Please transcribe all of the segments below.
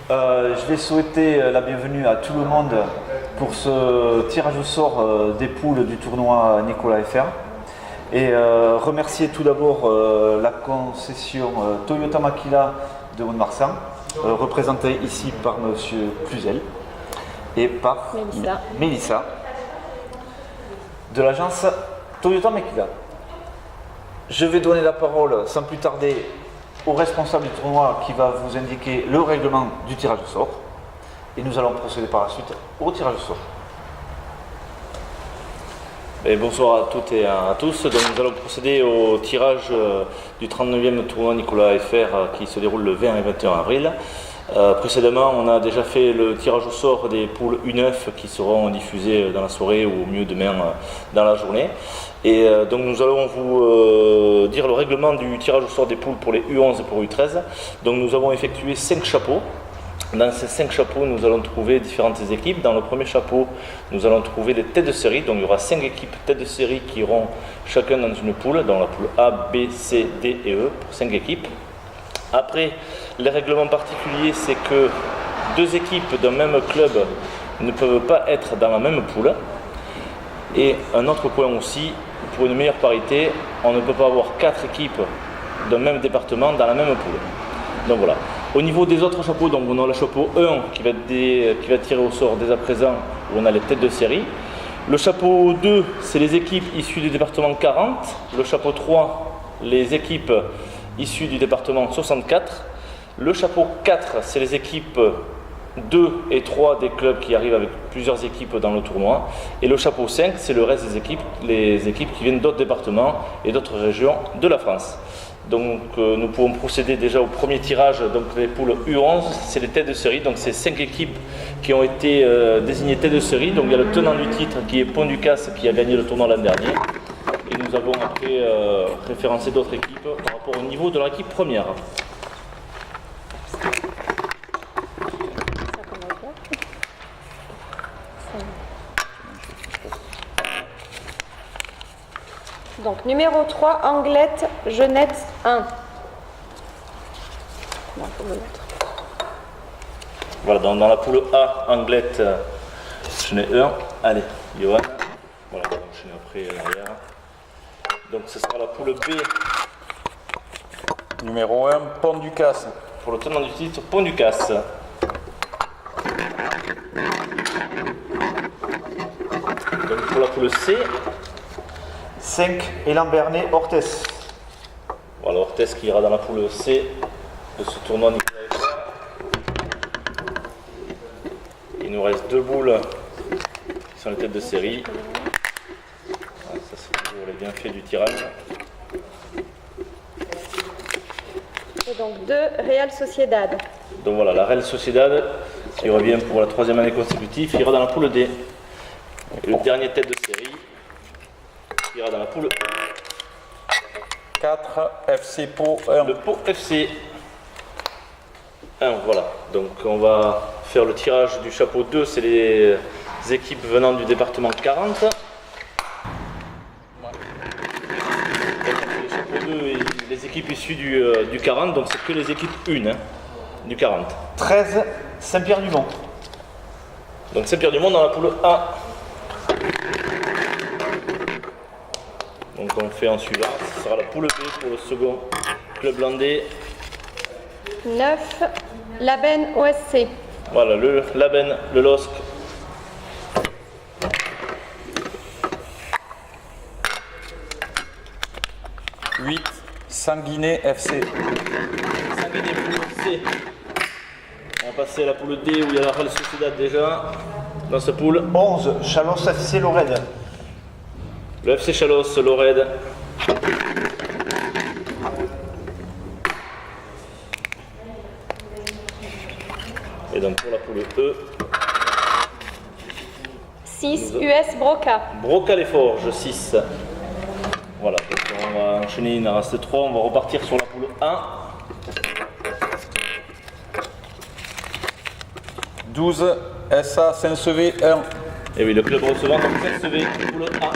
Je vais souhaiter la bienvenue à tout le monde pour ce tirage au sort des poules du tournoi Nicolas FR. Et remercier tout d'abord la concession Toyota Makila de Mont-de-Marsan, représentée ici par Monsieur Cluzel et par Mélissa de l'agence Toyota Makila. Je vais donner la parole sans plus tarder au responsable du tournoi qui va vous indiquer le règlement du tirage au sort. Et nous allons procéder par la suite au tirage au sort. Et bonsoir à toutes et à tous. Donc, nous allons procéder au tirage du 39e tournoi Nicolas FR qui se déroule le 20 et 21 avril. Précédemment, on a déjà fait le tirage au sort des poules U9 qui seront diffusées dans la soirée ou au mieux demain dans la journée. Et donc nous allons vous dire le règlement du tirage au sort des poules pour les U11 et pour U13. Donc nous avons effectué 5 chapeaux. Dans ces 5 chapeaux, nous allons trouver différentes équipes. Dans le premier chapeau, nous allons trouver des têtes de série. Donc il y aura 5 équipes têtes de série qui iront chacun dans une poule, dans la poule A, B, C, D et E, pour 5 équipes. Après, les règlements particuliers, c'est que 2 équipes d'un même club ne peuvent pas être dans la même poule. Et un autre point aussi, pour une meilleure parité, on ne peut pas avoir 4 équipes d'un même département dans la même poule. Donc voilà. Au niveau des autres chapeaux, donc on a le chapeau 1 qui va tirer au sort dès à présent, où on a les têtes de série. Le chapeau 2, c'est les équipes issues du département 40. Le chapeau 3, les équipes issues du département 64. Le chapeau 4, c'est les équipes 2 et 3 des clubs qui arrivent avec plusieurs équipes dans le tournoi. Et le chapeau 5, c'est le reste des équipes, les équipes qui viennent d'autres départements et d'autres régions de la France. Donc nous pouvons procéder déjà au premier tirage, donc les poules U11, c'est les têtes de série, donc c'est 5 équipes qui ont été désignées têtes de série. Donc il y a le tenant du titre qui est Pont-du-Casse qui a gagné le tournoi l'an dernier. Et nous avons après référencé d'autres équipes par rapport au niveau de leur équipe première. Donc numéro 3, Anglette, Jeunette 1. Non, faut me mettre. Voilà, dans la poule A, Anglette, j'en ai 1. Allez, Johan. Voilà, on va enchaîner après derrière. Donc ce sera la poule B. Numéro 1, Pont-du-Casse. Pour le tenant du titre, Pont-du-Casse. Donc pour la poule C, 5, Élan Bernet, Orthez. voilà, Orthez qui ira dans la poule C de ce tournoi Nicolas FR. Il nous reste 2 boules qui sont les têtes de série. Voilà, ça c'est toujours les bienfaits du tirage. Et donc 2, Real Sociedad. Donc voilà, la Real Sociedad qui revient pour la 3e année consécutive ira dans la poule D. Et le dernier tête de série ira dans la poule 4, FC Pau 1. le Pau FC 1. Voilà, donc on va faire le tirage du chapeau 2, c'est les équipes venant du département 40. Le chapeau 2 et les équipes issues du 40, donc c'est que les équipes 1 du 40. 13, Saint-Pierre-du-Mont. Donc Saint-Pierre-du-Mont dans la poule A. Donc on fait en suivant, ce sera la poule B pour le second club landais. 9, Laben OSC. Voilà, le Laben, le LOSC. « 8, Sanguinet FC. Sanguinet poule C. On va passer à la poule D où il y a la Real Sociedad déjà dans cette poule. 11, Chalosse FC Lorraine. Le FC Chalosse, Lorraine. Et donc pour la poule E, 6, US Broca. Broca les Forges, 6. Voilà, donc on va enchaîner, il en reste 3, on va repartir sur la poule 1. 12, SA Saint-Sevé 1. Et oui, le club recevant donc FCV, poule A.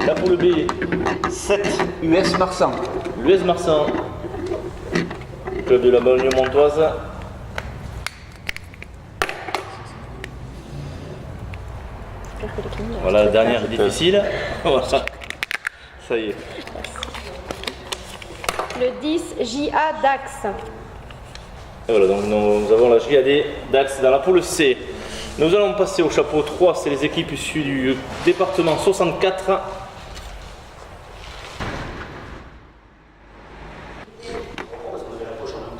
La poule B, 7, US Marsan. l'US Marsan. club de la banlieue montoise. Voilà, la dernière difficile. Voilà. Ça y est. Le 10, JA Dax. Et voilà, donc nous avons la JAD Dax dans la poule C. Nous allons passer au chapeau 3, c'est les équipes issues du département 64.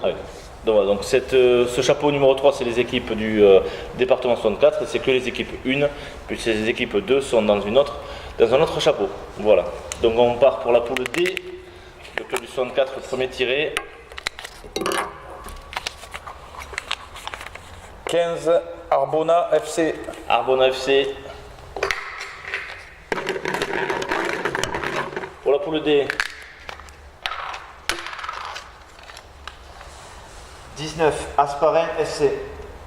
Ah oui. Donc, voilà, donc ce chapeau numéro 3, c'est les équipes du département 64, et c'est que les équipes 1, puisque les équipes 2 sont dans un autre chapeau. Voilà. Donc on part pour la poule D, le club du 64, le premier tiré. 15, Arbona FC. Arbona FC. Pour la poule D. 19, Asparen FC.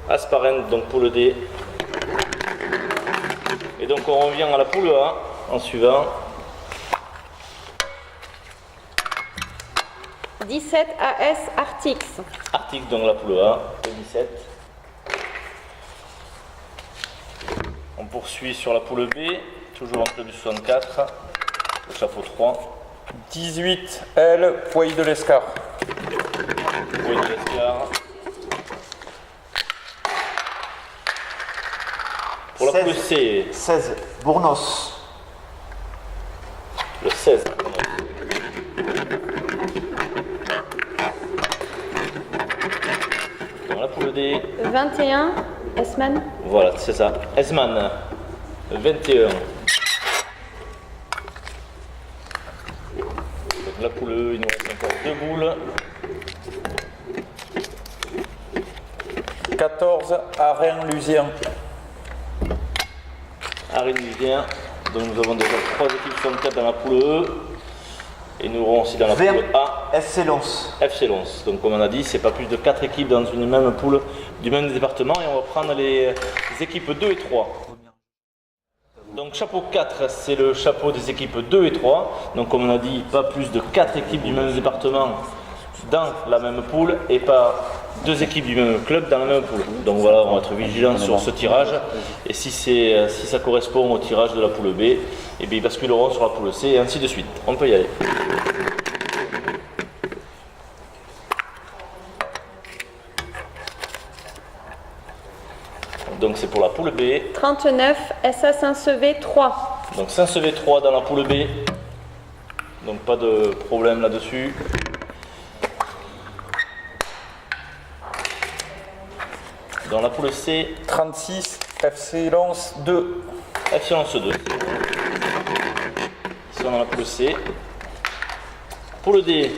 Asparen, donc poule D. Et donc on revient à la poule A en suivant. 17, AS Artix. Arctic, donc la poule A, le 17. On poursuit sur la poule B, toujours en club du 64, le chapeau 3. 18, L, Pouilly de l'Escar. Pouilly de l'Escar. Pour la poule C, 16, Bournos. le 16. Dans la poule D, 21, Esman. voilà, c'est ça. Esman, 21. Donc la poule E, il nous reste encore 2 boules. 14, Arène Lusien. Arénusien. Donc nous avons déjà 3 équipes 64 dans la poule E. Et nous aurons aussi dans la poule A, FC Lons. FC Lons. Donc comme on a dit, c'est pas plus de 4 équipes dans une même poule du même département. Et on va prendre les équipes 2 et 3. Donc chapeau 4, c'est le chapeau des équipes 2 et 3. Donc comme on a dit, pas plus de 4 équipes du même département dans la même poule et pas 2 équipes du même club dans la même poule. Donc voilà, on va être vigilant sur ce tirage. Et si ça correspond au tirage de la poule B, et bien ils basculeront sur la poule C et ainsi de suite. On peut y aller. Donc c'est pour la poule B. 39, SA Saint-Sevé 3. Donc Saint-Sevé 3 dans la poule B. Donc pas de problème là-dessus. Dans la poule C, 36, FC Lens 2. FC Lens 2. Ils sont dans la poule C. Poule D,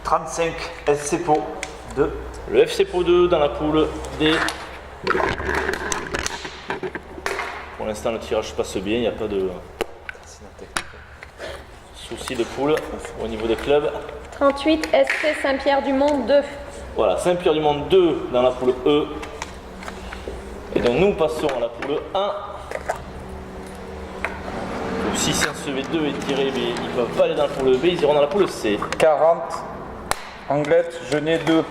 35, SC Pau 2. le FC Pau 2 dans la poule D. Pour l'instant, le tirage se passe bien, il n'y a pas de souci de poule au niveau des clubs. 38, SC Saint-Pierre-du-Mont 2. Voilà, Saint-Pierre-du-Mont 2 dans la poule E. Et donc nous passons à la poule 1. Donc, si Saint-Sevé 2 est tiré, mais ils ne peuvent pas aller dans la poule B, ils iront dans la poule C. 40, Anglette, Genet 2.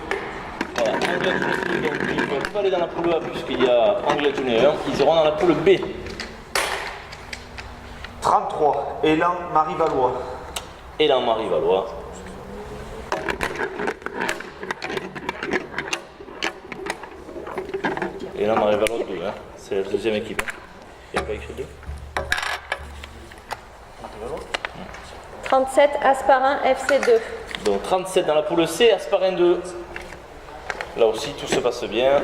Voilà, Anglette, donc ils ne peuvent pas aller dans la poule A puisqu'il y a Anglette Junior 1, ils iront dans la poule B. 33, Élan Marie-Valois. Et là, Marie-Valois. Et là, Marie-Valois 2, hein. C'est la deuxième équipe. Il n'y a pas écrit 2. 37, Asparin FC 2. Donc 37 dans la poule C, Asparin 2. Là aussi, tout se passe bien.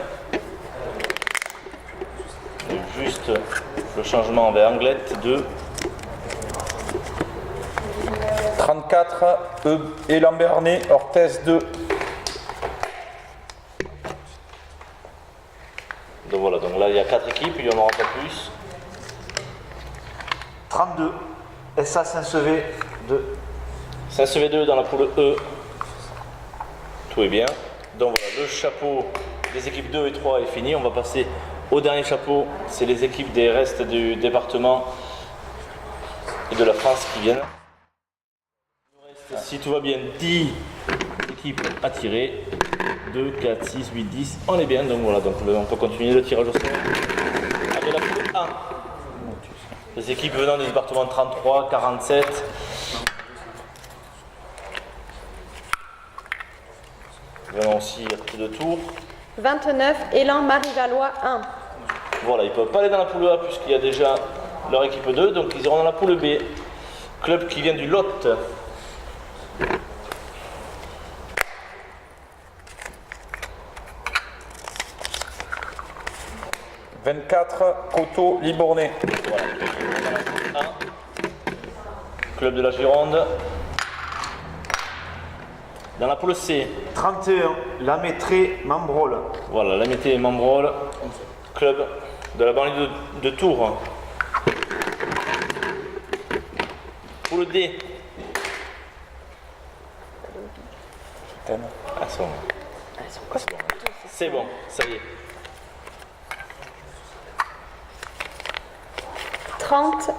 Juste le changement vers Anglette 2. 34, Élan Bernet, Orthez 2. Donc voilà, donc là il y a 4 équipes, il y en aura pas plus. 32, SA Saint-Sevé 2. Saint-Sevé 2 dans la poule E. Tout est bien. Donc voilà, le chapeau des équipes 2 et 3 est fini. On va passer au dernier chapeau. C'est les équipes des restes du département et de la France qui viennent. Il nous reste, si tout va bien, 10 équipes à tirer. 2, 4, 6, 8, 10. On est bien, donc voilà, donc on peut continuer le tirage au sort. Avec la poule 1. Les équipes venant des départements 33, 47. Venant aussi à tout de tour. 29, Élan Marie-Valois 1. Voilà, ils ne peuvent pas aller dans la poule A puisqu'il y a déjà leur équipe 2, donc ils iront dans la poule B. Club qui vient du Lot. « 24, Coteau Libournais. Voilà. Club de la Gironde. Dans la poule C. 31, La Métrée, Mambrol. Voilà, la Mété et Mambrol. Club de la banlieue de Tours. Poule D. Ah, c'est bon. C'est bon, ça y est. 30,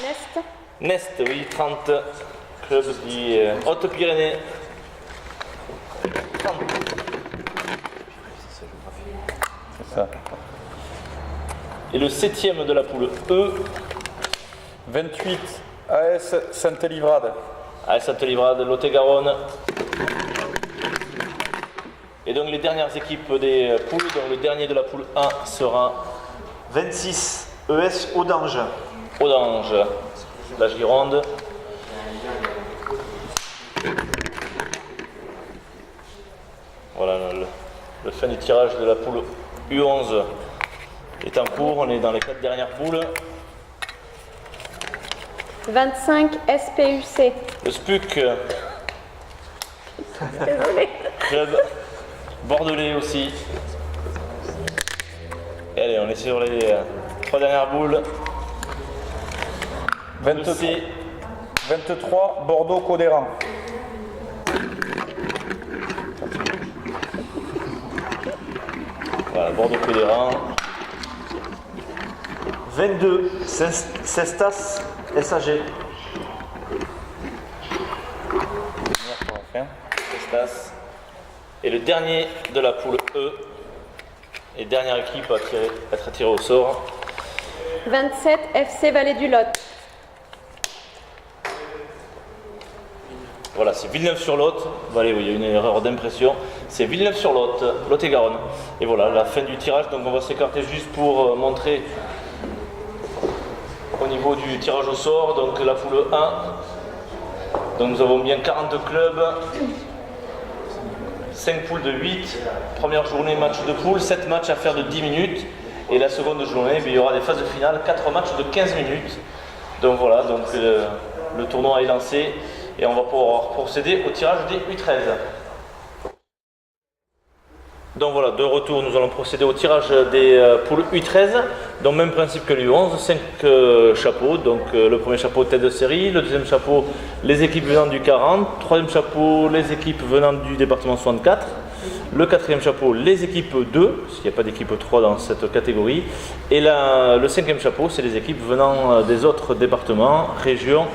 Nest. Nest, oui, 30. Club du Haute-Pyrénées. 30. C'est ça. Et le 7e de la poule E. 28, AS Sainte-Livrade. À Sainte-Livrade, Lot-et-Garonne. Et donc les dernières équipes des poules, donc le dernier de la poule 1 sera 26, ES Audange. Audange, la Gironde. Voilà, le fin du tirage de la poule U11 est en cours, on est dans les 4 dernières poules. 25, SPUC. Le SPUC, Désolée. club bordelais aussi. Et allez, on est sur les 3 dernières boules. 23, Bordeaux-Codéran. Voilà, Bordeaux-Codéran. 22, Cestas, SAG. Cestas. Et le dernier de la poule E, et dernière équipe à être tirée au sort. 27, FC Vallée du Lot. Voilà, c'est Villeneuve-sur-Lot. Allez, oui, il y a une erreur d'impression. C'est Villeneuve-sur-Lot, Lot-et-Garonne. Et voilà, la fin du tirage. Donc on va s'écarter juste pour montrer au niveau du tirage au sort. Donc la poule 1. Donc nous avons bien 40 clubs. 5 poules de 8. Première journée, match de poule. 7 matchs à faire de 10 minutes. Et la seconde journée, il y aura des phases finales. 4 matchs de 15 minutes. Donc voilà, donc le tournoi est lancé. Et on va pouvoir procéder au tirage des U13. Donc voilà, de retour, nous allons procéder au tirage des poules U13. Donc même principe que les U11, 5 chapeaux. Donc le premier chapeau tête de série, le deuxième chapeau les équipes venant du 40, troisième chapeau les équipes venant du département 64, le quatrième chapeau les équipes 2, s'il n'y a pas d'équipe 3 dans cette catégorie, et le cinquième chapeau c'est les équipes venant des autres départements, régions,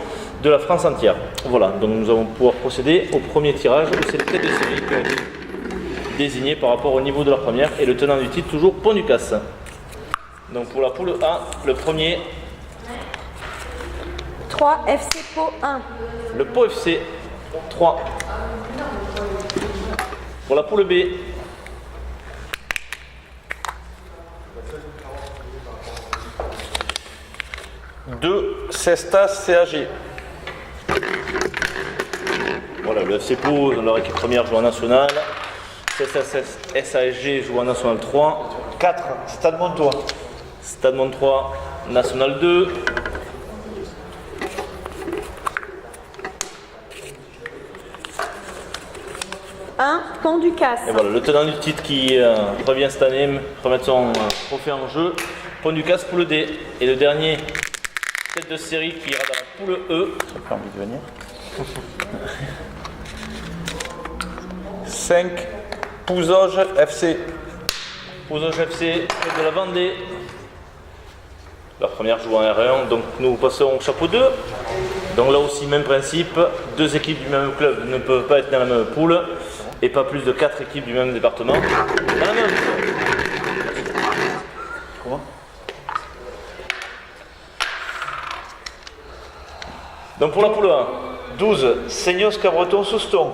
de la France entière. Voilà, donc nous allons pouvoir procéder au premier tirage où c'est les têtes de série qui ont été désignées par rapport au niveau de la première et le tenant du titre toujours Pont-du-Casse. Donc pour la poule A, le premier, 3, FC Pau 1. le Pau FC 3. Pour la poule B, Deux, Cestas CAG. voilà, le FC Pau, leur équipe première joue en national. SASG joue en national 3. 4, Stade Montois. Stade Montois, national 2. Pont-du-Casse. Et voilà, le tenant du titre qui revient cette année, remettre son trophée en jeu. Pont-du-Casse, poule D. Et le dernier, tête de série qui ira dans la poule E. J'ai pas envie de venir. 5, Pouzoge FC. Pouzoge FC, de la Vendée. La première joue en R1, donc nous passons au chapeau 2. Donc là aussi, même principe, 2 équipes du même club ne peuvent pas être dans la même poule et pas plus de 4 équipes du même département dans la même poule. Comment? Donc pour la poule 1, 12. Seignos Cabreton Souston.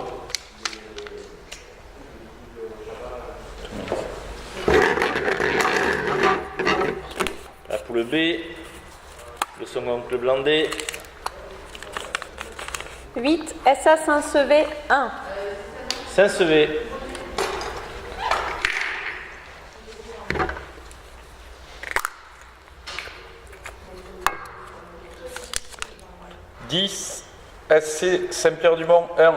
la poule B, le second club landais, 8. SA Saint-Sevé 1. Saint-Sevé, 10. SC Saint-Pierre-du-Mont 1.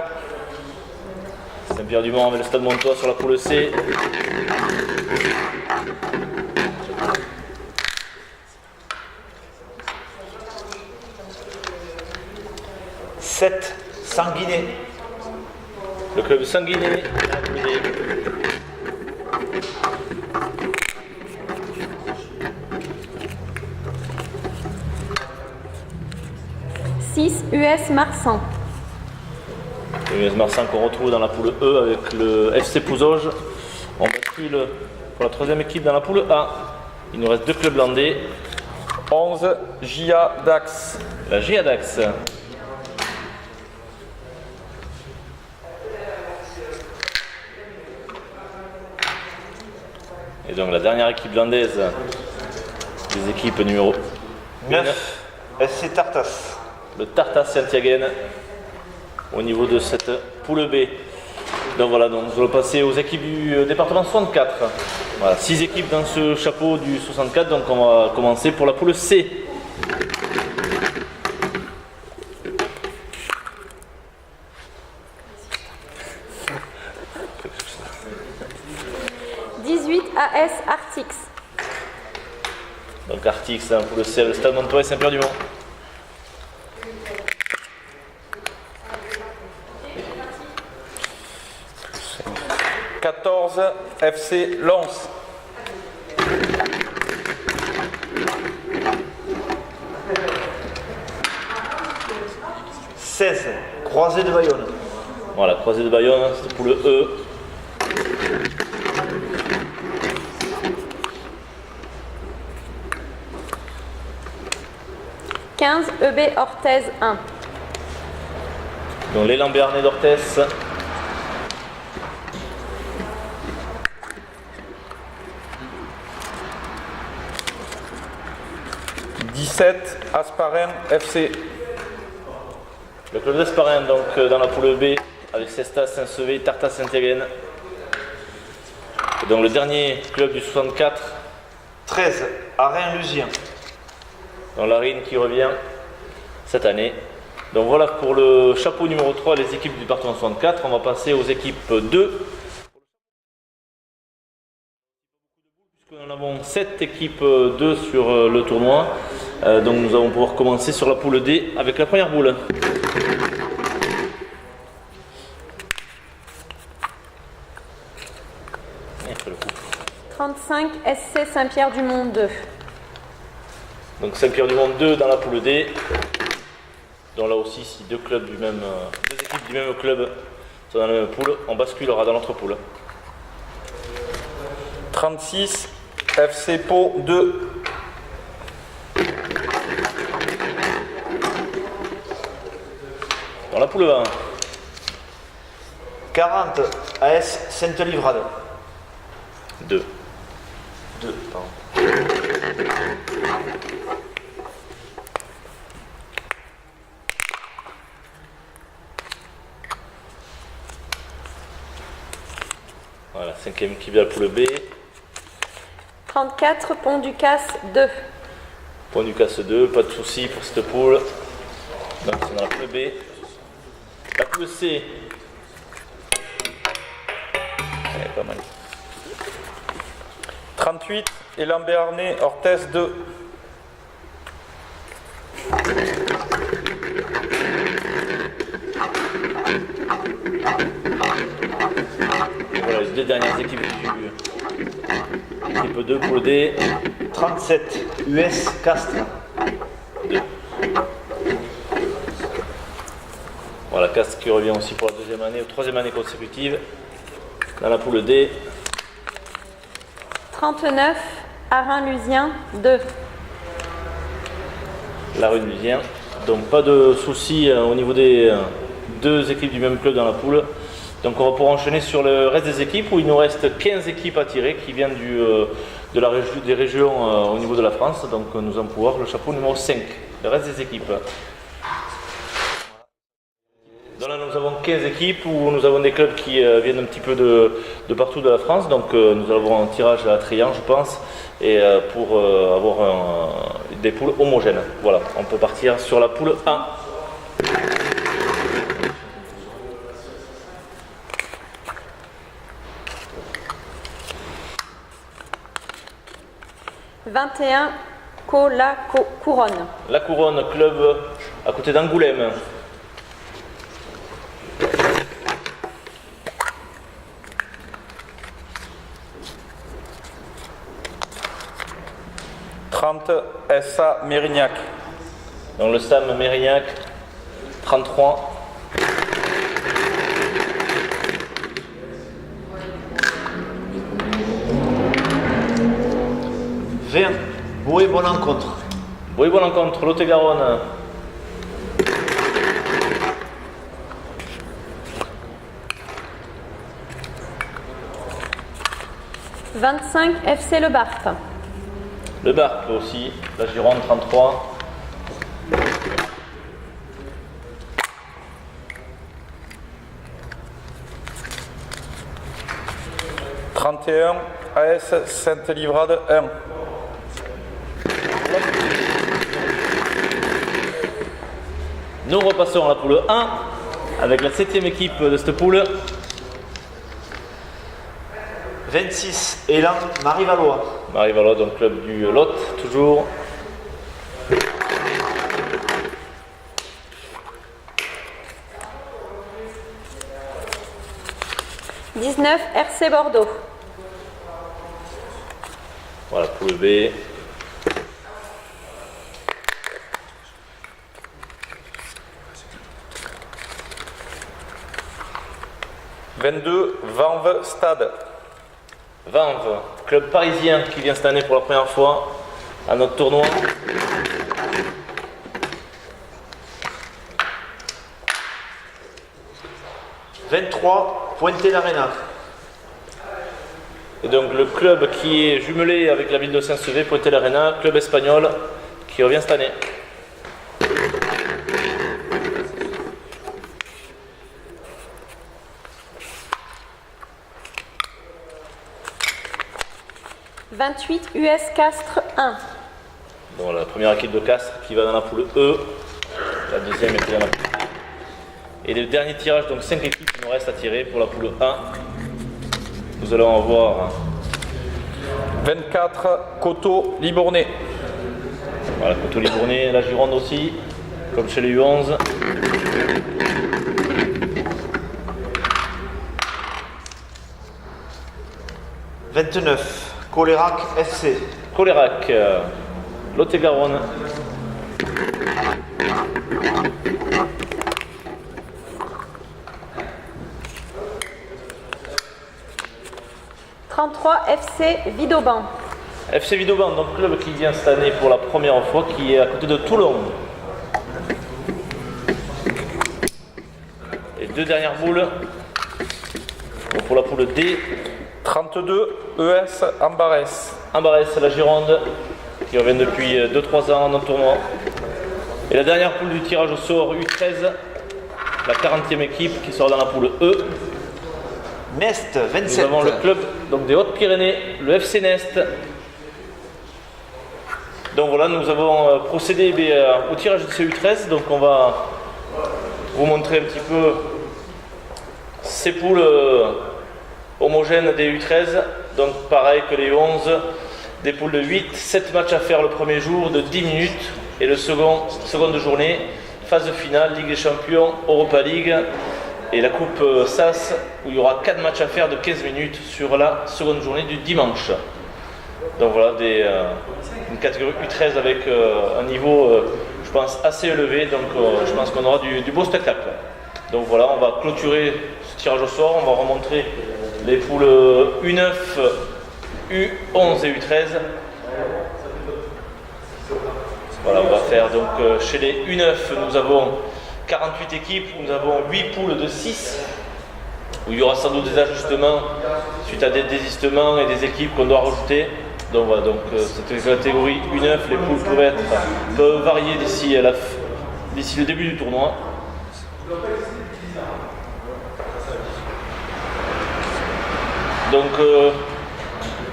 Saint-Pierre-du-Mont avec le Stade Montois sur la poule C, 7. Sanguinet. le club sanguiné, la poule D, 6. US Marsan. le US Marsan qu'on retrouve dans la poule E avec le FC Pouzauges. On bascule pour la 3e équipe dans la poule A. Il nous reste 2 clubs landais, 11. JA Dax. la GA Dax. Et donc la dernière équipe landaise, les équipes numéro 9. SC Tartas. le Tartas Saint-Yaguen au niveau de cette poule B. Donc voilà, donc nous allons passer aux équipes du département 64. Voilà, 6 équipes dans ce chapeau du 64, donc on va commencer pour la poule C. AS Artix. Donc Artix hein, pour le Stade Montois et Saint-Pierre-du-Mont. « 14. FC Lens. 16. Croisé de Bayonne. Voilà, croisé de Bayonne, c'est pour le E. 15. EB Orthez 1. Donc l'élan béarnais d'Orthès. 17. Asparren FC. Le club d'Esparin, donc dans la poule B, avec Cestas, Saint-Sevé, Tartas, Saint-Yaguen. Et donc le dernier club du 64, 13. Arin-Lusien. dans la Rhine qui revient cette année. Donc voilà pour le chapeau numéro 3, les équipes du département 64. On va passer aux équipes 2. Puisque nous en avons 7 équipes 2 sur le tournoi. Donc nous allons pouvoir commencer sur la poule D avec la première boule. Et après le coup. 35. SC Saint-Pierre-du-Mont 2. Donc Saint-Pierre-du-Mont 2 dans la poule D. Donc là aussi, si deux équipes du même club sont dans la même poule, on basculera dans l'autre poule. 36. FC Pau 2. Dans la poule 1, 40. AS Sainte-Livrade. 2. 2, pardon. Voilà, 5e équipe de la poule B. 34. Pont-du-Casse 2. Point du casse 2, pas de souci pour cette poule. Donc c'est dans la poule B. La poule C. Elle est pas mal. 38. Élan béarnais Orthez 2. Et voilà les deux dernières équipes du équipe 2 poule D. 37. US Castres. 2. Voilà, Castres qui revient aussi pour la deuxième année ou troisième année consécutive dans la poule D. 39, Arin-Lusien 2. La rue de Lusien. Donc pas de soucis au niveau des deux équipes du même club dans la poule. Donc on va pouvoir enchaîner sur le reste des équipes où il nous reste 15 équipes à tirer qui viennent des régions au niveau de la France. Donc nous allons pouvoir le chapeau numéro 5, le reste des équipes. Donc là nous avons 15 équipes où nous avons des clubs qui viennent un petit peu de partout de la France. Donc nous allons avoir un tirage attrayant je pense et pour avoir des poules homogènes. Voilà, on peut partir sur la poule 1. « 21, Couronne. La Couronne, club à côté d'Angoulême. SA Mérignac. Donc le STAM Mérignac, 33. Beau et bonne rencontre. Beau et bonne rencontre, Lot-et-Garonne. « 25, FC Le Barth. Le Barth aussi, la Gironde, 33. « 31, AS Sainte-Livrade 1. Nous repassons à la poule 1 avec la 7e équipe de cette poule. 26, Élan, Marie-Valois. Marie-Valois, donc club du Lot, toujours. « 19, RC Bordeaux. Voilà, poule B. « 22, Vanves Stade. Vanves, club parisien qui vient cette année pour la première fois à notre tournoi. « 23, Pointe-l'Arena. Et donc le club qui est jumelé avec la ville de Saint-Sevé, Pointe-l'Arena, club espagnol qui revient cette année. « 28, US Castres 1. Bon, la première équipe de Castres qui va dans la poule E, la deuxième est dans la poule E. Et le dernier tirage, donc 5 équipes qui nous restent à tirer pour la poule 1. Nous allons avoir 24, Coteau Libournais. voilà, Coteau Libournais, la Gironde aussi, comme chez les U11. « 29, Colérac FC. Colérac, Lot-et-Garonne. « 33, FC Vidauban. FC Vidauban, donc club qui vient cette année pour la première fois, qui est à côté de Toulon. Et deux dernières boules. Donc pour la poule D, 32, ES Ambarès. Ambarès, la Gironde, qui revient depuis 2-3 ans dans le tournoi. Et la dernière poule du tirage au sort U13, la 40e équipe qui sort dans la poule E. Nest, Nous 27. avons le club donc, des Hautes-Pyrénées, le FC Nest. Donc voilà, nous avons procédé au tirage de ce U13. Donc on va vous montrer un petit peu ces poules homogènes des U13. Donc pareil que les U11, des poules de 8, 7 matchs à faire le premier jour de 10 minutes. Et le seconde journée, phase finale, Ligue des Champions, Europa League. Et la coupe SAS où il y aura 4 matchs à faire de 15 minutes sur la seconde journée du dimanche. Donc voilà, une catégorie U13 avec un niveau, je pense, assez élevé. Donc je pense qu'on aura du beau spectacle. Donc voilà, on va clôturer ce tirage au sort, on va remontrer les poules U9, U11 et U13. Voilà, on va faire donc chez les U9, nous avons 48 équipes, nous avons 8 poules de 6, où il y aura sans doute des ajustements suite à des désistements et des équipes qu'on doit rajouter. Donc voilà, donc cette catégorie U9, les poules peuvent varier d'ici le début du tournoi. Donc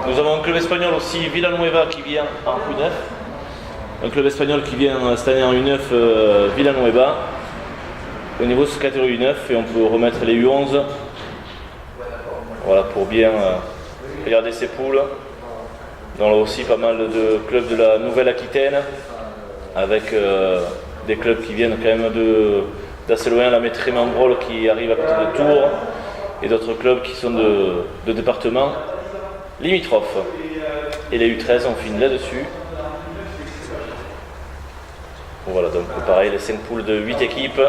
nous avons un club espagnol aussi, Villanueva, qui vient en U9. Un club espagnol qui vient cette année en U9, Villanueva, au niveau de cette catégorie U9, et on peut remettre les U11. Voilà, pour bien regarder ces poules. On a aussi pas mal de clubs de la Nouvelle-Aquitaine, avec des clubs qui viennent quand même d'assez loin, la Métrie Membrol qui arrive à côté de Tours, et d'autres clubs qui sont de départements limitrophes. Et les U13, on finit là-dessus. Voilà, donc pareil, les 5 poules de 8 équipes,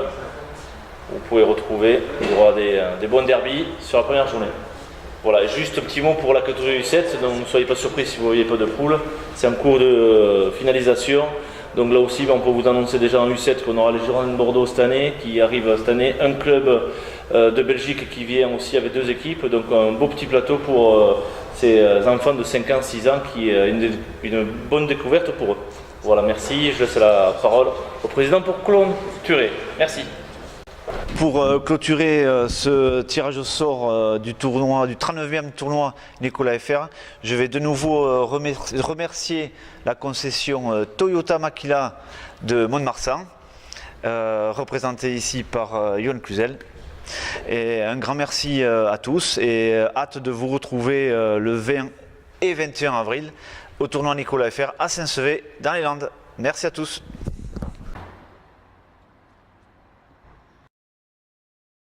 vous pouvez retrouver, il y aura des bons derbies sur la première journée. Voilà, juste un petit mot pour la catégorie U7, donc ne soyez pas surpris si vous voyez pas de poules, c'est en cours de finalisation. Donc là aussi, on peut vous annoncer déjà en U7 qu'on aura les Girondins de Bordeaux cette année, qui arrive cette année, un club de Belgique qui vient aussi avec 2 équipes, donc un beau petit plateau pour ces enfants de 5 ans, 6 ans, qui est une bonne découverte pour eux. Voilà, merci. Je laisse la parole au président pour clôturer. Merci. Pour clôturer ce tirage au sort du 39e tournoi Nicolas FR, je vais de nouveau remercier la concession Toyota Makila de Mont-de-Marsan, représentée ici par Johan Cluzel. Et un grand merci à tous et hâte de vous retrouver le 20 et 21 avril au tournoi Nicolas FR à Saint-Sevé dans les Landes. Merci à tous.